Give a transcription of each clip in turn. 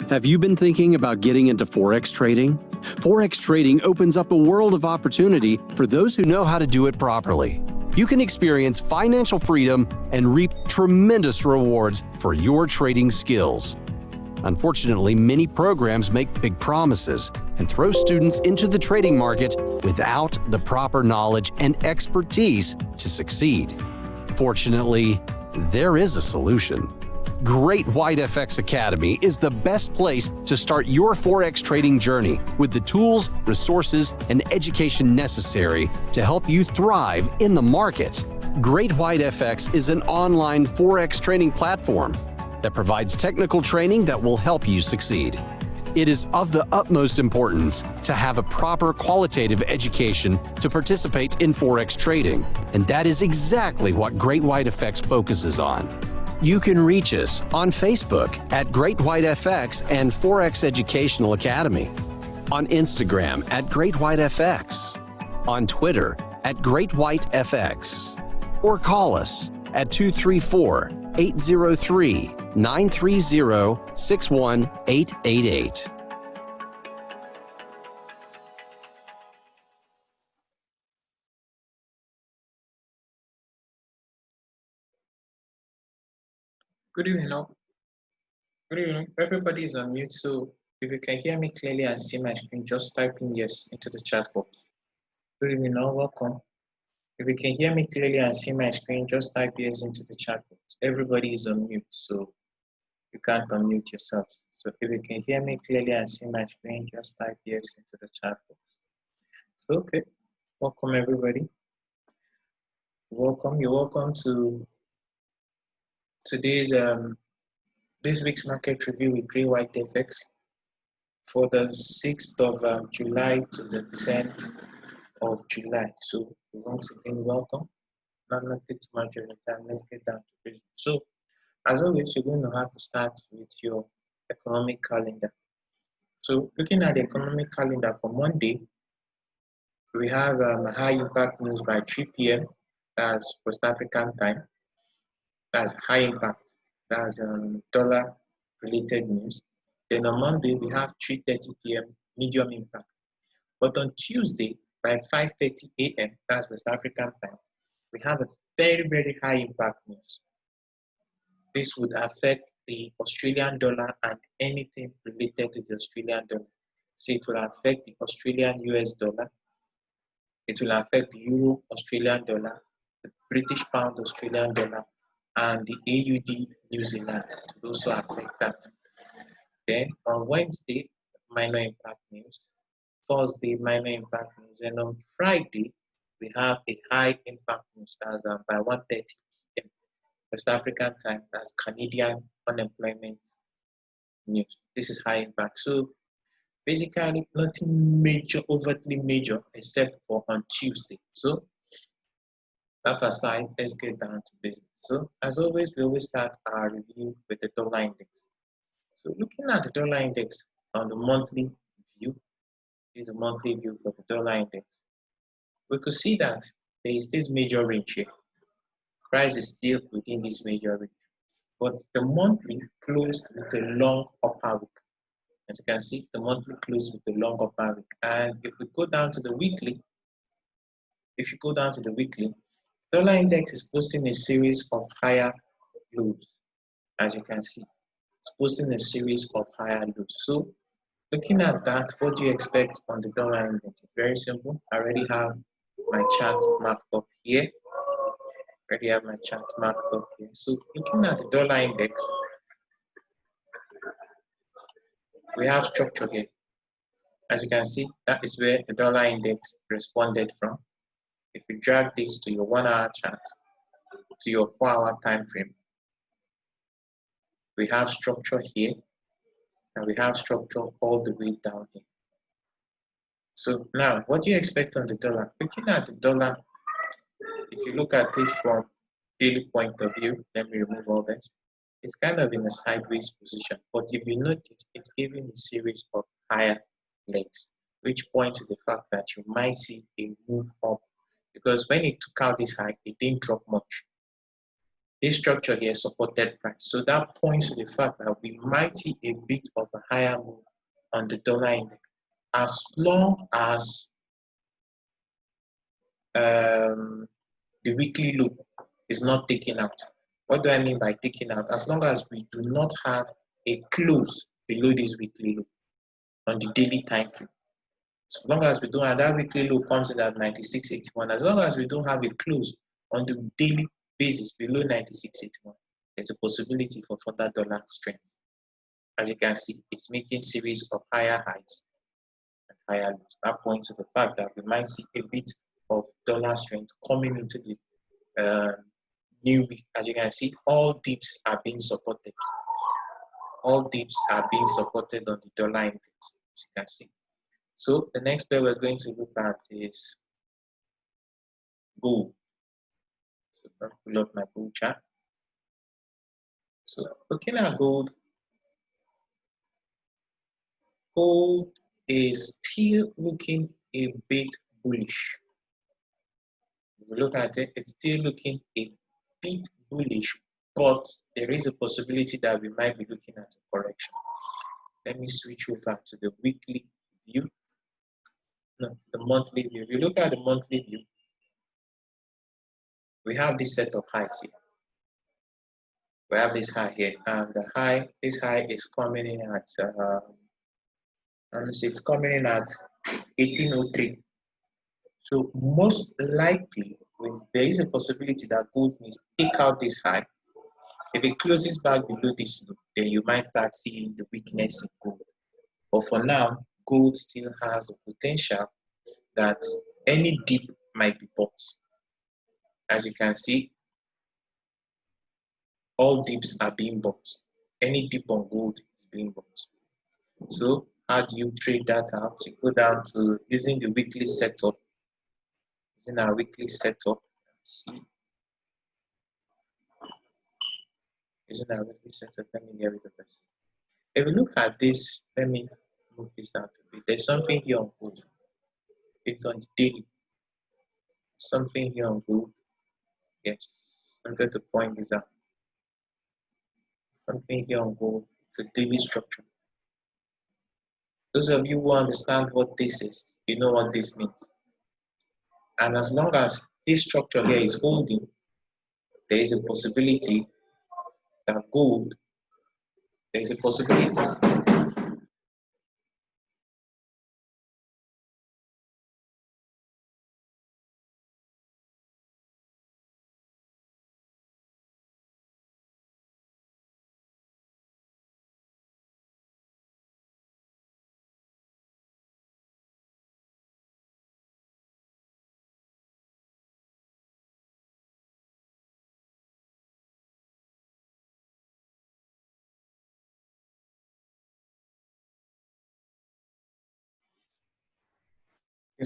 Have you been thinking about getting into Forex trading? Forex trading opens up a world of opportunity for those who know how to do it properly. You can experience financial freedom and reap tremendous rewards for your trading skills. Unfortunately, many programs make big promises and throw students into the trading market without the proper knowledge and expertise to succeed. Fortunately, there is a solution. Great White FX Academy is the best place to start your Forex trading journey with the tools, resources, and education necessary to help you thrive in the market. Great White FX is an online Forex training platform that provides technical training that will help you succeed. It is of the utmost importance to have a proper qualitative education to participate in Forex trading, and that is exactly what Great White FX focuses on. You can reach us on Facebook at Great White FX and Forex Educational Academy, on Instagram at Great White FX, on Twitter at Great White FX, or call us at 234-803-930-61888. Good evening, all. Good evening. Everybody is on mute, so if you can hear me clearly and see my screen, just type in yes into the chat box. Good evening, all. Welcome. If you can hear me clearly and see my screen, just type yes into the chat box. Everybody is on mute, so you can't unmute yourself. So if you can hear me clearly and see my screen, just type yes into the chat box. So, okay. Welcome, everybody. Welcome. You're welcome to today's this week's market review with Great White FX for the 6th of July to the 10th of July. So once again, welcome. Not take too much of your time. Let's get down to business. So as always, you're going to have to start with your economic calendar. So looking at the economic calendar for Monday, we have high impact news by 3 p.m. That's West African time. That's high impact. That's dollar related news. Then on Monday, we have 3:30 p.m. medium impact. But on Tuesday, by 5:30 a.m., that's West African time, we have a very, very high impact news. This would affect the Australian dollar and anything related to the Australian dollar. So it will affect the Australian US dollar. It will affect the Euro Australian dollar, the British Pound Australian dollar, and the AUD New Zealand. It will also affect that. Then on Wednesday, minor impact news. Thursday, minor impact news. And on Friday, we have a high impact news. That's by 1:30 p.m. West African time. That's Canadian unemployment news. This is high impact. So basically, nothing major, overtly major, except for on Tuesday. So that aside, let's get down to business. So as always, we always start our review with the dollar index. So looking at the dollar index on the monthly view, this is a monthly view for the dollar index. We could see that there is this major range here. Price is still within this major range, but the monthly closed with a long upper wick. As you can see, the monthly closed with a long upper wick. And if we go down to the weekly, dollar index is posting a series of higher lows. As you can see, it's posting a series of higher lows. So looking at that, what do you expect on the dollar index? Very simple. I already have my chart marked up here. So looking at the dollar index, we have structure here. As you can see, that is where the dollar index responded from. If you drag this to your 1 hour chart, to your 4 hour time frame, we have structure here, and we have structure all the way down here. So now, what do you expect on the dollar? Looking at the dollar, if you look at it from daily point of view, let me remove all this. It's kind of in a sideways position, but if you notice, it's giving a series of higher legs, which point to the fact that you might see a move up, because when it took out this high, it didn't drop much. this structure here supported price. So that points to the fact that we might see a bit of a higher move on the dollar index, as long as the weekly low is not taken out. What do I mean by taking out? As long as we do not have a close below this weekly low on the daily time frame. As long as we don't have that weekly low comes in at 96.81, as long as we don't have a close on the daily basis below 96.81, there's a possibility for further dollar strength. As you can see, it's making series of higher highs and higher lows. That points to the fact that we might see a bit of dollar strength coming into the new week. As you can see, all dips are being supported. All dips are being supported on the dollar index, as you can see. So the next pair we're going to look at is gold. So I'll pull up my gold chart. So looking at gold, gold is still looking a bit bullish. If we look at it, it's still looking a bit bullish, but there is a possibility that we might be looking at a correction. Let me switch over to the weekly view. No, the monthly view. If you look at the monthly view, we have this set of highs here. We have this high here, and this high is coming in at, it's coming in at 1803. So most likely, there is a possibility that gold may take out this high. If it closes back below this low, then you might start seeing the weakness in gold. But for now, gold still has a potential that any dip might be bought. As you can see, all dips are being bought. Any dip on gold is being bought. So how do you trade that out? You go down to using the weekly setup. Using our weekly setup, see. Using our weekly setup, let me get rid of this. If we look at this, let me move this down a bit. There's something here on gold. It's on the daily. Something here on gold. Yes, I wanted to point this out. Something here on gold. It's a daily structure. Those of you who understand what this is, you know what this means. And as long as this structure here is holding, there is a possibility that gold, there is a possibility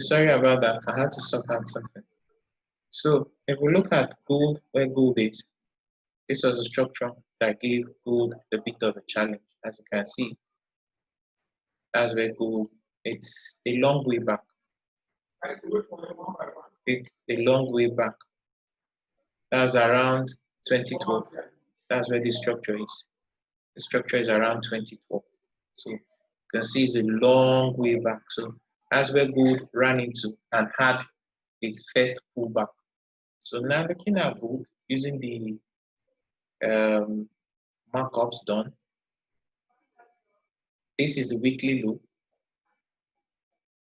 sorry about that. I had to sort out something. So if we look at gold, where gold is, this was a structure that gave gold a bit of a challenge. As you can see, that's where gold, it's a long way back. It's a long way back. That's around 2012. That's where this structure is. The structure is around 2012. So you can see it's a long way back. So that's where gold ran into and had its first pullback. So now looking at gold using the markups done, this is the weekly low,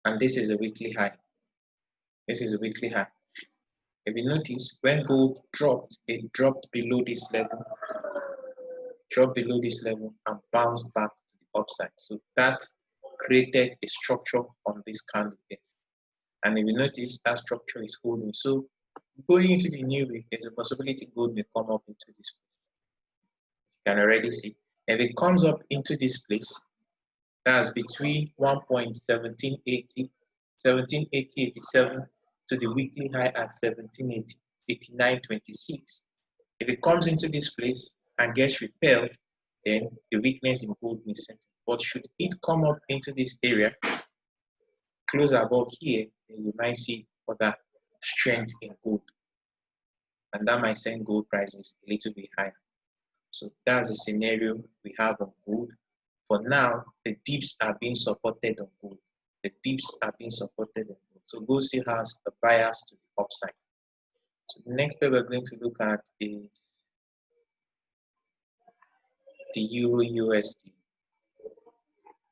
and this is the weekly high. This is a weekly high. If you notice, when gold dropped, it dropped below this level, and bounced back to the upside. So that created a structure on this candle here. And if you notice, that structure is holding. So going into the new week, there's a possibility gold may come up into this place. You can already see. If it comes up into this place, that's between 1.1780, 1780.87 to the weekly high at 1789.26. If it comes into this place and gets repelled, then the weakness in gold may set. But should it come up into this area, close above here, then you might see further strength in gold. and that might send gold prices a little bit higher. So that's the scenario we have on gold. For now, the dips are being supported on gold. The dips are being supported on gold. So gold still has a bias to the upside. So the next pair we're going to look at is the EURUSD.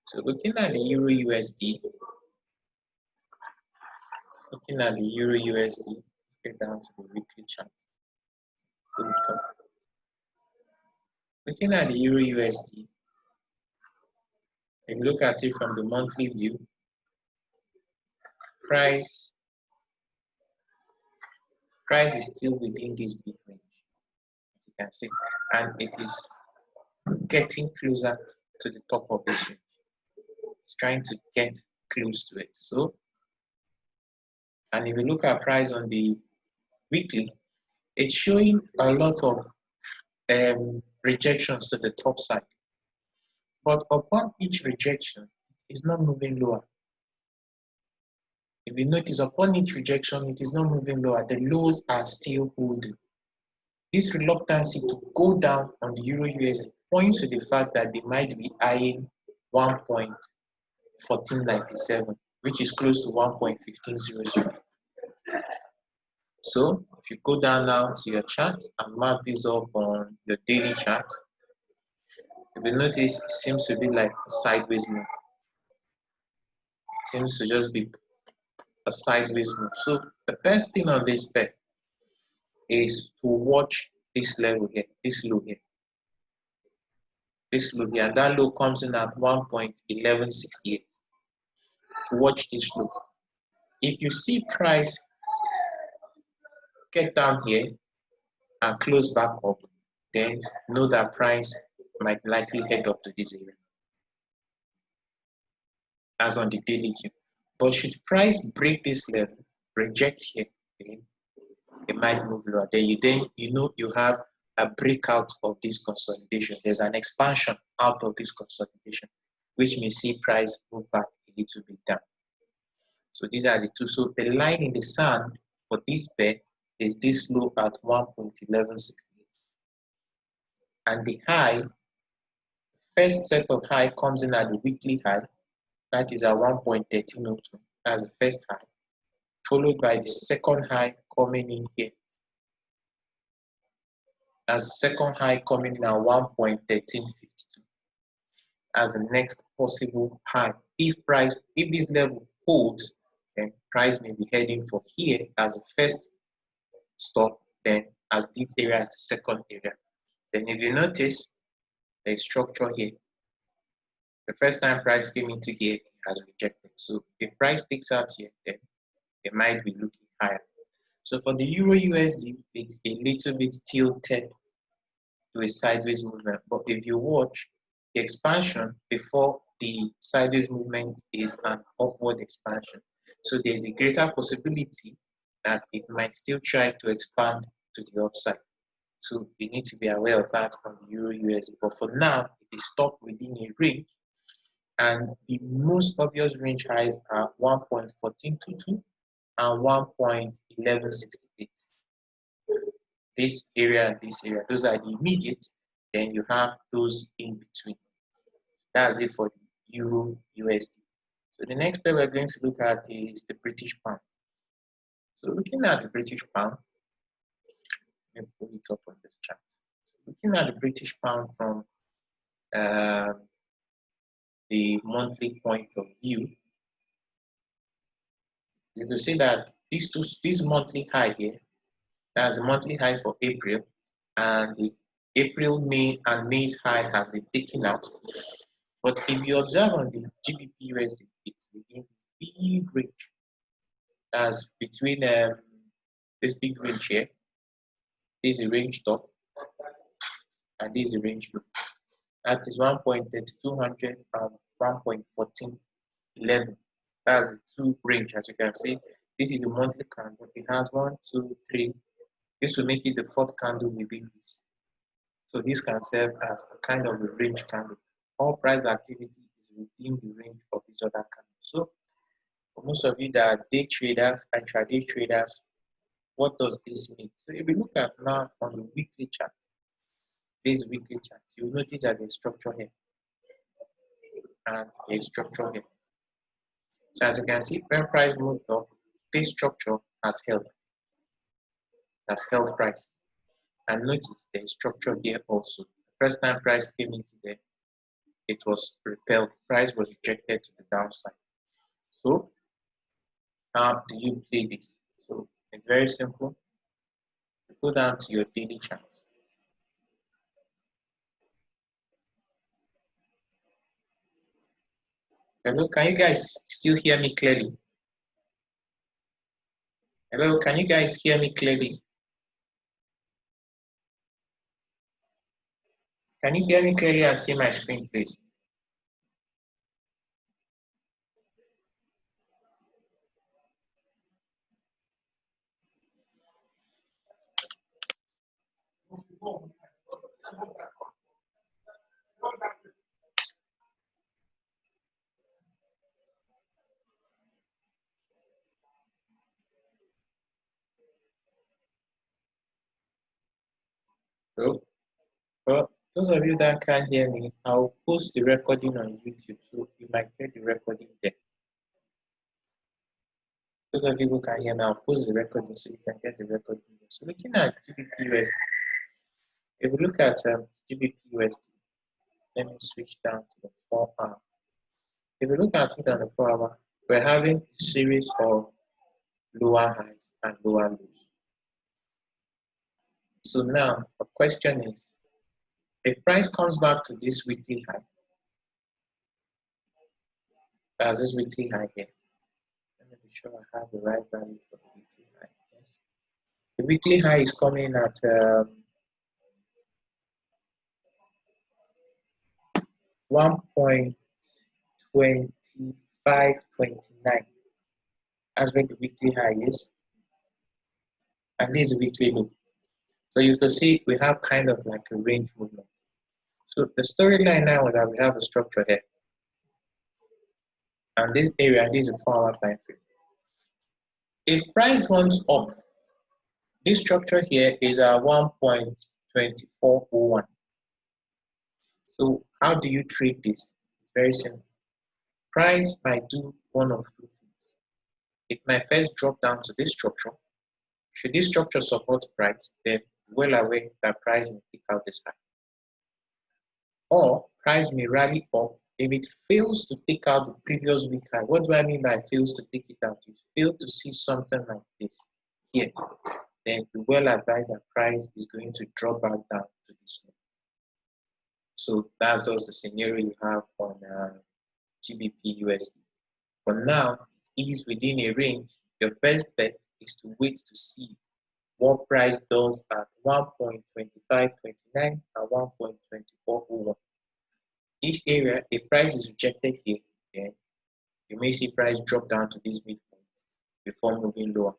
So looking at the EURUSD, get down to the weekly chart. Looking at the EURUSD, if you look at it from the monthly view, price is still within this big range, as you can see, and it is getting closer to the top of this range. It's trying to get close to it. So, and if you look at price on the weekly, it's showing a lot of rejections to the top side. But upon each rejection, it's not moving lower. If you notice, upon each rejection, it is not moving lower. The lows are still holding. This reluctance to go down on the EURUSD points to the fact that they might be eyeing 1.1497, which is close to 1.1500. So if you go down now to your chart and mark this up on your daily chart, if you notice, it seems to be like a sideways move. It seems to just be a sideways move. So the best thing on this pair is to watch this level here, this low here. This low here, and that low comes in at 1.1168. To watch this low. If you see price get down here and close back up, then know that price might likely head up to this area, as on the daily view. But should price break this level, reject here, then it might move lower. Then you know you have a breakout of this consolidation. There's an expansion out of this consolidation, which may see price move back a little bit down. So these are the two. So the line in the sand for this pair is this low at 1.1168. And the high, first set of high comes in at the weekly high, that is at 1.1302 as the first high, followed by the second high coming in here. As the second high coming in at 1.1352 as the next possible high. If this level holds, then price may be heading for here as the first stop, then as this area as the second area. Then if you notice, the structure here. The first time price came into here, it has rejected. So if price takes out here, then it might be looking higher. So for the EURUSD, it's a little bit tilted to a sideways movement. But if you watch, the expansion before the sideways movement is an upward expansion. So there's a greater possibility that it might still try to expand to the upside. So you need to be aware of that on the EURUSD. But for now, it is stopped within a range. And the most obvious range highs are 1.1422 and 1.1168. This area and this area, those are the immediate. Then you have those in between. That's it for the EURUSD. So the next pair we're going to look at is the British pound. So looking at the British pound, let me pull it up on this chart. Looking at the British pound from the monthly point of view, you can see that this monthly high here, that's the monthly high for April, and the April, May, and May's high have been taken out. But if you observe on the GBPUSD, it's within this big range. That's between this big range here. This is a range top, and this is a range low. That is 1.3200 and 1.1411. That's the two range, as you can see. This is a monthly candle. It has 1, 2, 3. This will make it the fourth candle within this. So this can serve as a kind of a range candle. All price activity is within the range of this other candle. So for most of you that are day traders and intraday traders, what does this mean? So if we look at now on the weekly chart, this weekly chart, you'll notice that there's structure here and a structure here. So as you can see, when price moved up, this structure has held price. And notice there's structure here also. The first time price came into there, it was repelled. Price was rejected to the downside. So how do you play this? So it's very simple. You go down to your daily chart. Hello, can you guys still hear me clearly? Hello, can you guys hear me clearly? Can you hear me clearly and see my screen, please? So, for those of you that can't hear me, I'll post the recording on YouTube, so you might get the recording there. Those of you who can hear me, I'll post the recording so you can get the recording there. So looking at GBPUSD, if we look at GBPUSD, let me switch down to the 4 hour. If we look at it on the 4 hour, we're having a series of lower highs and lower lows. So now the question is, if price comes back to this weekly high, that's this weekly high here. Let me be sure I have the right value for the weekly high. Yes. The weekly high is coming at 1.2529. That's where the weekly high is. And this is the weekly low. So you can see we have kind of like a range movement. So the storyline now is that we have a structure here. And this area, this is a 4 hour time frame. If price runs up, this structure here is at 1.2401. So how do you treat this? It's very simple. Price might do one of two things. It might first drop down to this structure. Should this structure support price, then well aware that price may take out this high. Or price may rally up. If it fails to take out the previous week high, what do I mean by fails to take it out? You fail to see something like this here, then be well advised that price is going to drop back down to this level. So that's also the scenario you have on GBPUSD. For now, it is within a range. Your best bet is to wait to see what price does at 1.2529 and 1.2401. This area, if price is rejected here, then you may see price drop down to this midpoint before moving lower.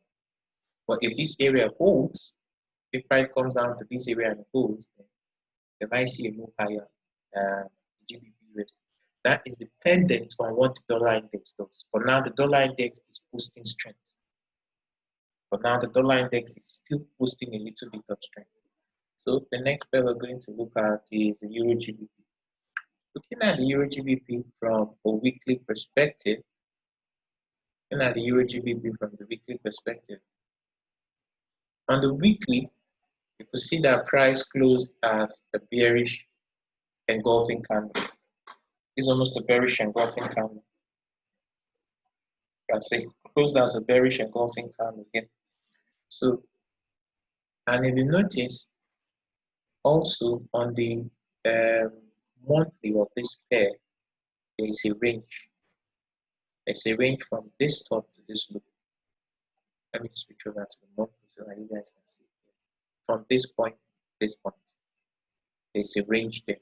But if this area holds, if price comes down to this area and holds, then you might see a move higher GBPUSD. That is dependent on what the dollar index does. For now, the dollar index is posting strength. For now, the dollar index is still posting a little bit of strength. So the next pair we're going to look at is the EURGBP. Looking at the EURGBP from a weekly perspective, on the weekly perspective. On the weekly, you can see that price closed as a bearish engulfing candle. It's almost a bearish engulfing candle. You can see closed as a bearish engulfing candle again. So, and if you notice, also on the monthly of this pair, there is a range. There's a range from this top to this low. Let me switch over to the monthly so that you guys can see. From this point to this point, there's a range there.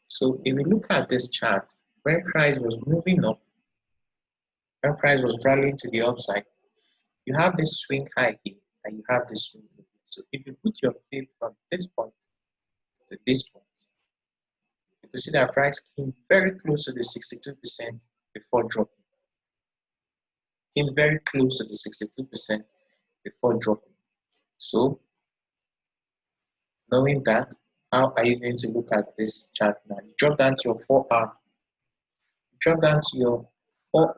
So if we look at this chart, when price was moving up, when price was rallying to the upside, you have this swing high here and you have this swing low. So if you put your faith from this point to this point, you can see that price came very close to the 62% before dropping. Came very close to the 62% before dropping. So, knowing that, how are you going to look at this chart now? You drop down to your 4 hour. You drop down to your 4.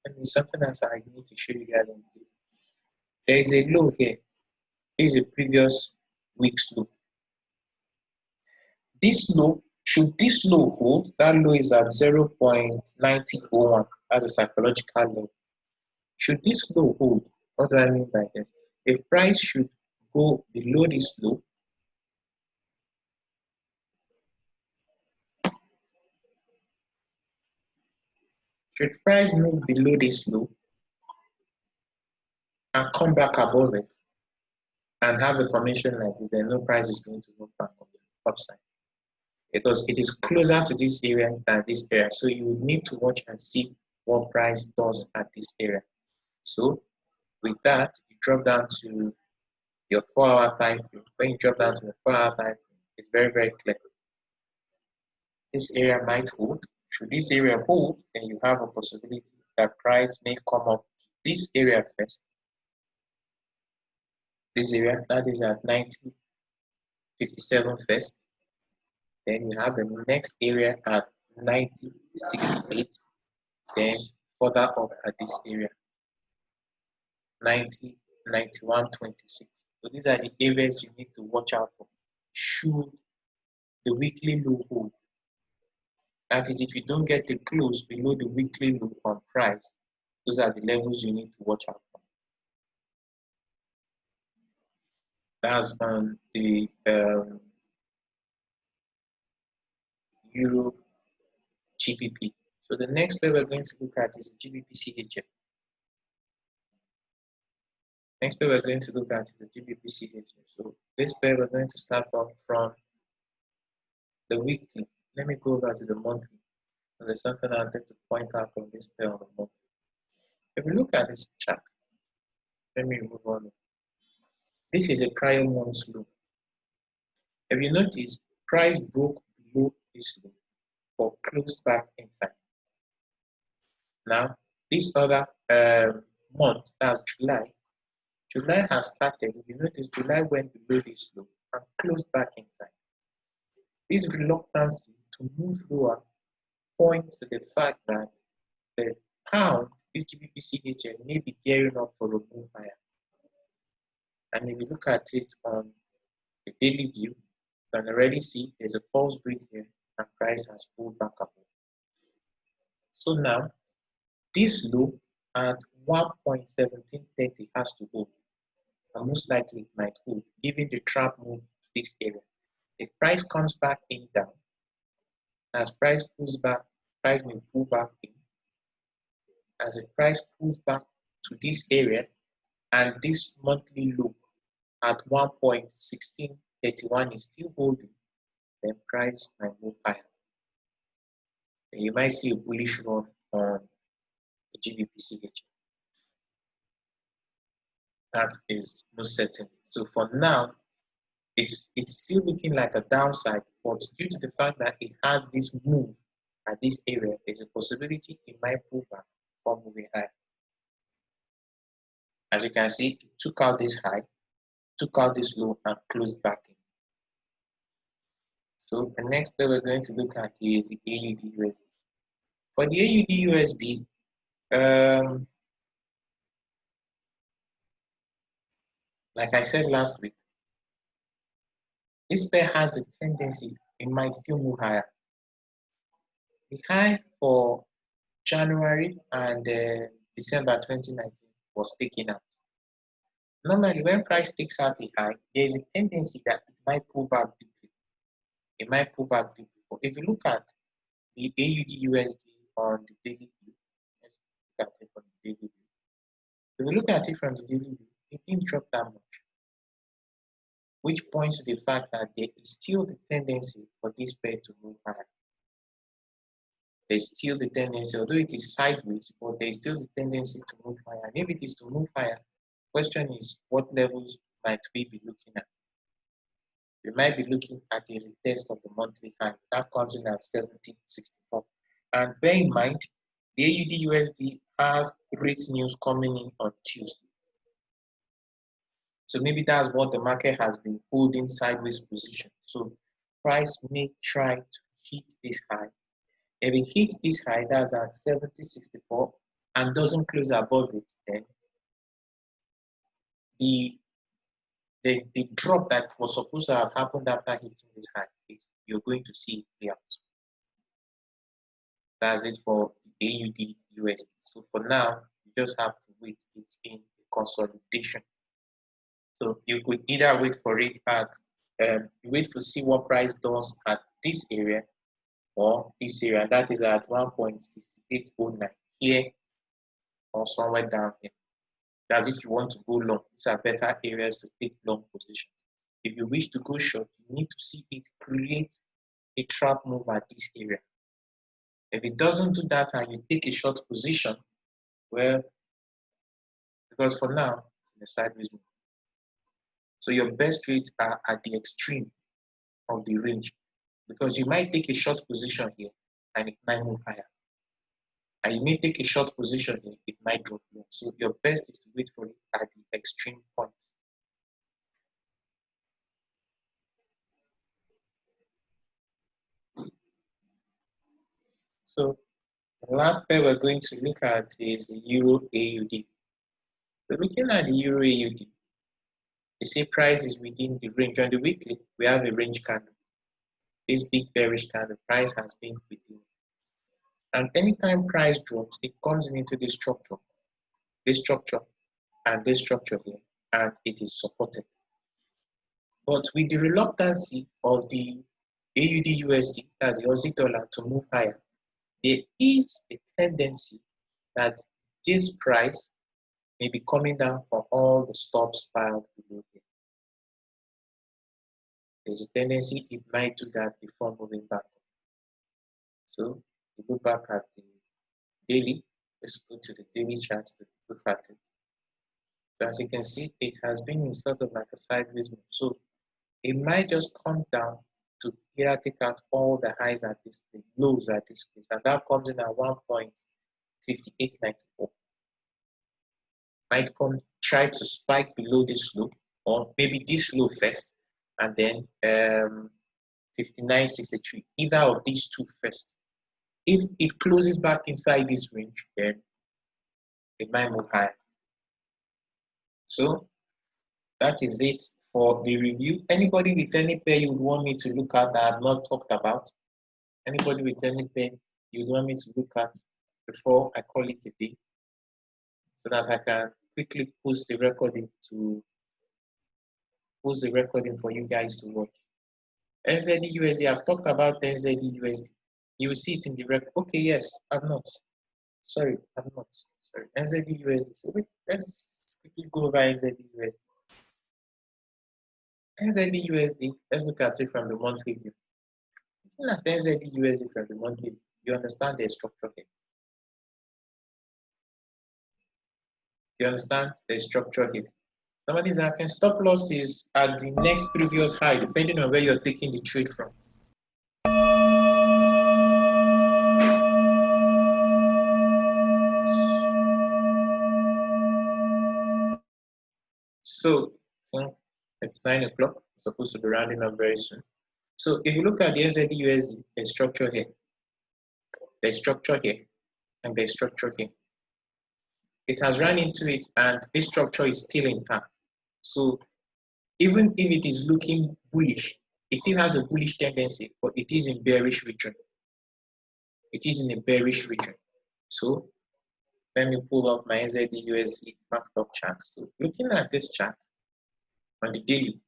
And there's something else I need to show you guys. There is a low here. This is a previous week's low. This low, should this low hold, that low is at 0.9001. That's a psychological low. Should this low hold, what do I mean by this? If price should go below this low, should price move below this low and come back above it and have a formation like this, then no price is going to move back on the upside, because it is closer to this area than this area. So you would need to watch and see what price does at this area. So with that, you drop down to your 4-hour time frame. When you drop down to the 4-hour time frame, it's very, very clear. This area might hold. Should this area hold, then you have a possibility that price may come up to this area first. This area, that is at 90.57 first. Then you have the next area at 90.68. Then further up at this area, 90.91.26. So these are the areas you need to watch out for. Should the weekly low hold? That is, if you don't get the close below the weekly low on price, those are the levels you need to watch out for. That's on the Euro GBP. So the next pair we're going to look at is GBPCHF. Next pair we're going to look at is the GBPCHF. So this pair we're going to start off from the weekly. Let me go over to the monthly. So there's something I wanted to point out on this pair on the monthly. If we look at this chart, let me move on. This is a prior month's low. If you notice, price broke below this low or closed back inside. Now, this other month, that's July. July has started. If you notice, July went below this low and closed back inside. This reluctance to move lower points to the fact that the pound, this GBPCHF, may be gearing up for a move higher. And if you look at it on the daily view, you can already see there's a false break here and price has pulled back up. So now, this low at 1.1730 has to hold, and most likely it might hold, given the trap move to this area. If price comes back in down, as price pulls back, price may pull back in. As the price pulls back to this area, and this monthly low at 1.1631 is still holding, then price might move higher. And you might see a bullish run on the GBPCHF. That is most certain. So for now, it's still looking like a downside, but due to the fact that it has this move at this area, there's a possibility it might pull back or moving higher. As you can see, it took out this high, took out this low, and closed back in. So the next pair we're going to look at is the AUDUSD. For the AUDUSD, like I said last week, this pair has a tendency, it might still move higher. The high for January and December 2019 was taken out. Normally, when price takes out the high, there is a tendency that it might pull back deeply. It might pull back deeply. But if you look at the AUDUSD on the daily view, let's look at it from the daily view. If we look at it from the daily view, it didn't drop that much, which points to the fact that there is still the tendency for this pair to move higher. There's still the tendency, although it is sideways, but there's still the tendency to move higher. And if it is to move higher, the question is, what levels might we be looking at? We might be looking at a retest of the monthly high. That comes in at 1764. And bear in mind, the AUDUSD has rate news coming in on Tuesday. So maybe that's what the market has been holding sideways position. So price may try to hit this high. If it hits this high, that's at 70.64 and doesn't close above it, then the drop that was supposed to have happened after hitting this high, you're going to see it play out. That's it for the AUD USD. So for now, you just have to wait. It's in the consolidation. So you could either wait for it at wait to see what price does at this area or this area. That is at 1.6809 here or somewhere down here. That's if you want to go long. These are better areas to take long positions. If you wish to go short, you need to see it create a trap move at this area. If it doesn't do that and you take a short position, well, because for now, it's in a sideways move. So your best trades are at the extreme of the range because you might take a short position here and it might move higher. And you may take a short position here, it might drop low. So your best is to wait for it at the extreme point. So the last pair we're going to look at is the Euro AUD. So looking at the Euro AUD, you see price is within the range. On the weekly, we have a range candle. This big bearish candle, price has been within it. And anytime price drops, it comes into this structure, and this structure here, and it is supported. But with the reluctancy of the AUD USD, that's the Aussie dollar, to move higher, there is a tendency that this price may be coming down for all the stops filed below here. There's a tendency it might do that before moving back. So we go back at the daily. Let's go to the daily charts to look at it. So as you can see, it has been in sort of like a sideways move. So it might just come down to here take out all the highs at this place, lows at this place, and that comes in at 1.5894. Might come try to spike below this low, or maybe this low first, and then 59.63. Either of these two first. If it closes back inside this range, then it might move higher. So that is it for the review. Anybody with any pair you would want me to look at that I have not talked about? Anybody with any pair you would want me to look at before I call it a day, so that I can quickly post the recording for you guys to watch. NZD USD, I've talked about NZD USD. You will see it in the record. Okay, yes, I'm not. Sorry, I'm not. Sorry, NZD USD. So wait, let's quickly go over NZD USD. NZD USD, let's look at it from the monthly view. Looking at NZD USD from the monthly view, you understand the structure here. You understand the structure here. Somebody's asking stop loss is at the next previous high, depending on where you're taking the trade from. So it's 9 o'clock. It's supposed to be rounding up very soon. So if you look at the NZD USD, there's structure here, there's structure here, and there's structure here. It has run into it, and this structure is still intact. So even if it is looking bullish, it still has a bullish tendency, but it is in bearish region. It is in a bearish region. So let me pull up my NZD USD marked up chart. So looking at this chart on the daily,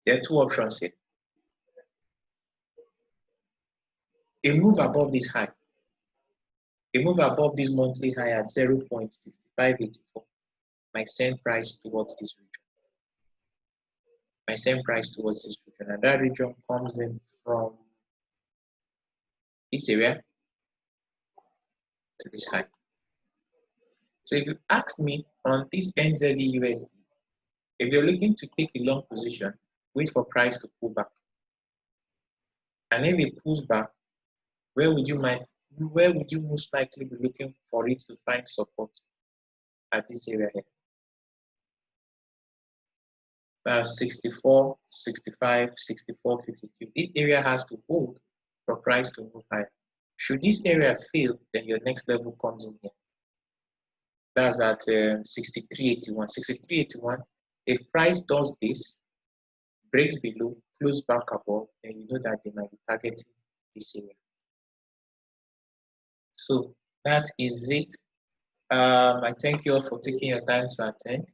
there are two options here. A move above this high, a move above this monthly high at 0.6584 might send price towards this region. And that region comes in from this area to this high. So if you ask me on this NZD USD, if you're looking to take a long position, wait for price to pull back. And if it pulls back, where would you most likely be looking for it to find support? At this area here. 64, 65, 64, 52. This area has to hold for price to move higher. Should this area fail, then your next level comes in here. That's at 63.81. 63.81. If price does this, breaks below, close back above, then you know that they might be targeting this area. So that is it. I thank you all for taking your time to attend.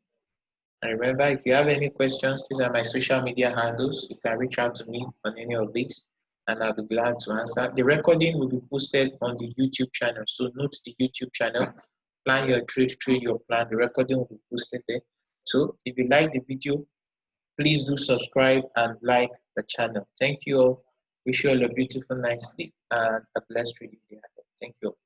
And remember, if you have any questions, these are my social media handles. You can reach out to me on any of these, and I'll be glad to answer. The recording will be posted on the YouTube channel. So note the YouTube channel, plan your trade your plan. The recording will be posted there. So if you like the video, please do subscribe and like the channel. Thank you all. Wish you all a beautiful night sleep and a blessed trading day ahead. Thank you all.